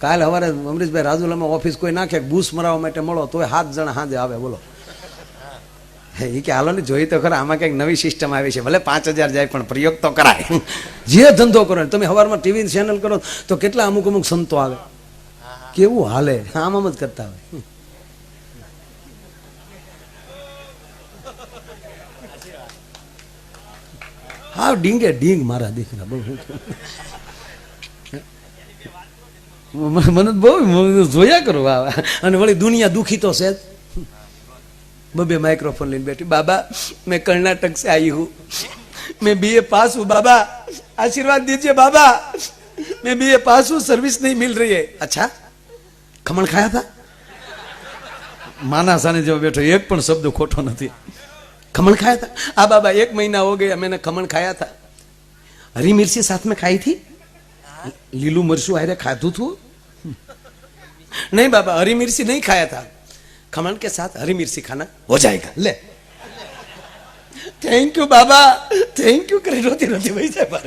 કાલે સવારે અમરીશભાઈ રાજુલામાં ઓફિસ કોઈ નાખે બૂસ મરાવવા માટે મળો તોય 7 જણા હાજે આવે. બોલો એ કે હાલો ને જોઈ તો ખરા આમાં કંઈક નવી સિસ્ટમ આવી છે, ભલે 5000 જાય પણ પ્રયોગ તો કરાય. જે ધંધો કરો તમે સવારમાં ટીવી ચેનલ કરો તો કેટલા અમુક સંતો આવે, કેવું હાલે, આમ જ કરતા હોય. હા ડીંગે ડીંગ મારા દીકરા બહુ મને બહુ જોયા કરું. અને વળી દુનિયા દુખી તો છે જ. बबे माइक्रोफोन लेने बैठी, बाबा मैं कर्नाटक से आई हूँ, मैं BA पास हूँ, बाबा आशीर्वाद दीजिए बाबा, मैं BA पास हूँ, सर्विस नहीं मिल रही है. अच्छा खमण खाया था? माना साने जो बैठो एक पण शब्द खोटो नहीं. खमण खाया था? हाँ बाबा 1 महीना हो गया मैंने खमण खाया था. हरी मिर्ची साथ में खाई थी? लीलू मरचू आरे खाधू थू? नहीं बाबा हरी मिर्ची नहीं खाया था, खमण के साथ हरी मिर्ची खाना हो जाएगा. ले thank you Baba thank you करे रोती रोती वही जाए पर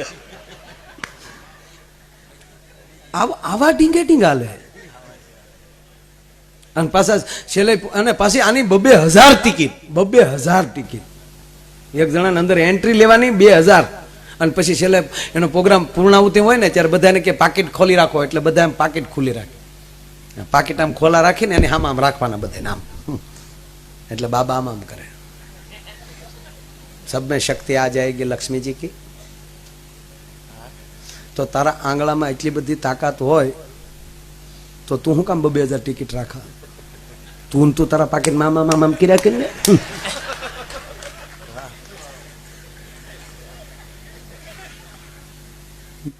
आवा ડીંગે ડીંગ હાલે. અને પાછા છેલ્લે અને પાછી આની 2000 ટિકિટ 2000 ટિકિટ એક જણાને અંદર એન્ટ્રી લેવાની 2000. અને પછી છેલ્લે એનો પ્રોગ્રામ પૂર્ણાહુતિ હોય ને ત્યારે બધાને કે પાકીટ ખોલી રાખો, એટલે બધા એમ પાકીટ ખુલ્લી રાખે. પાકીટ આમ ખોલા રાખીને એની આમ રાખવાના બધા નામ, એટલે બાબા આમ કરે. सब में शक्ति आ जाएगी लक्ष्मी जी की. तो तारा आंगळाમાં એટલી બધી તાકાત હોય તો તું શું કામ 2000 ટિકિટ રાખા? તું તારા પાકીટ મામા મામા કર્યા કરીને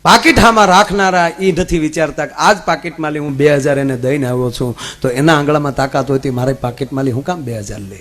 પાકીટ હામાં રાખનારા એ નથી વિચારતા કે આજ પાકીટ માલી હું 2000 એને દઈને આવ્યો છું, તો એના આંગળામાં તાકાત હોય તો મારે પાકીટ માલી હું કામ 2000 લે.